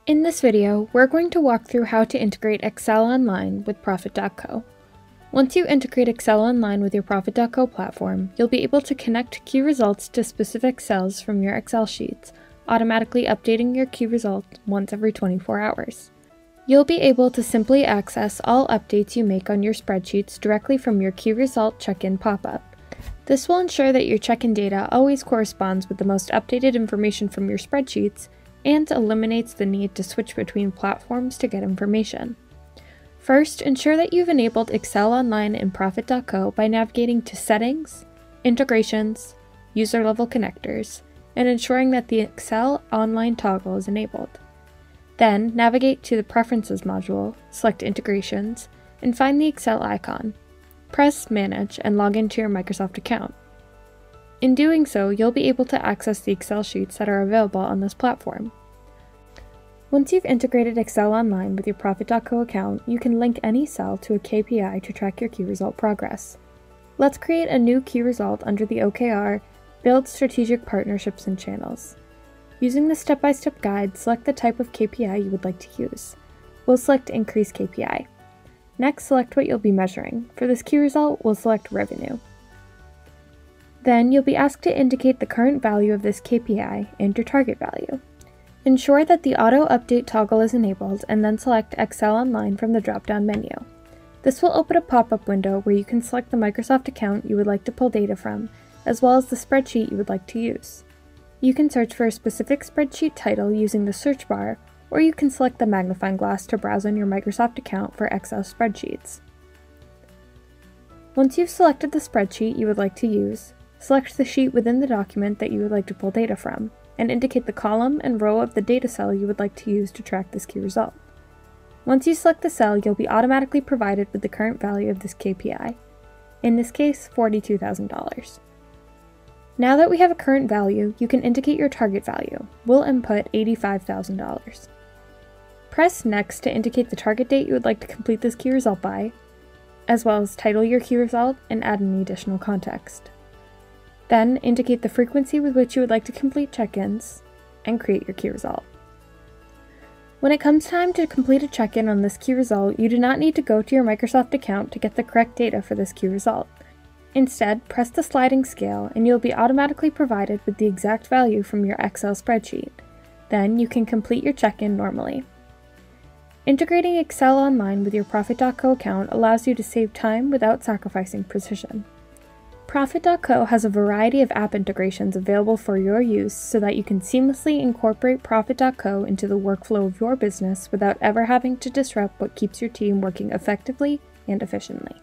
In this video, we're going to walk through how to integrate Excel Online with Profit.co. Once you integrate Excel Online with your Profit.co platform, you'll be able to connect key results to specific cells from your Excel sheets, automatically updating your key result once every 24 hours. You'll be able to simply access all updates you make on your spreadsheets directly from your key result check-in pop-up. This will ensure that your check-in data always corresponds with the most updated information from your spreadsheets and eliminates the need to switch between platforms to get information. First, ensure that you've enabled Excel Online in Profit.co by navigating to Settings, Integrations, User-Level Connectors, and ensuring that the Excel Online toggle is enabled. Then, navigate to the Preferences module, select Integrations, and find the Excel icon. Press Manage and log into your Microsoft account. In doing so, you'll be able to access the Excel sheets that are available on this platform. Once you've integrated Excel Online with your Profit.co account, you can link any cell to a KPI to track your key result progress. Let's create a new key result under the OKR Build Strategic Partnerships and Channels. Using the step-by-step guide, select the type of KPI you would like to use. We'll select Increase KPI. Next, select what you'll be measuring. For this key result, we'll select Revenue. Then, you'll be asked to indicate the current value of this KPI and your target value. Ensure that the Auto Update toggle is enabled and then select Excel Online from the drop-down menu. This will open a pop-up window where you can select the Microsoft account you would like to pull data from, as well as the spreadsheet you would like to use. You can search for a specific spreadsheet title using the search bar, or you can select the magnifying glass to browse on your Microsoft account for Excel spreadsheets. Once you've selected the spreadsheet you would like to use, select the sheet within the document that you would like to pull data from, and indicate the column and row of the data cell you would like to use to track this key result. Once you select the cell, you'll be automatically provided with the current value of this KPI, in this case, $42,000. Now that we have a current value, you can indicate your target value. We'll input $85,000. Press Next to indicate the target date you would like to complete this key result by, as well as title your key result and add any additional context. Then, indicate the frequency with which you would like to complete check-ins, and create your key result. When it comes time to complete a check-in on this key result, you do not need to go to your Microsoft account to get the correct data for this key result. Instead, press the sliding scale and you'll be automatically provided with the exact value from your Excel spreadsheet. Then, you can complete your check-in normally. Integrating Excel Online with your Profit.co account allows you to save time without sacrificing precision. Profit.co has a variety of app integrations available for your use so that you can seamlessly incorporate Profit.co into the workflow of your business without ever having to disrupt what keeps your team working effectively and efficiently.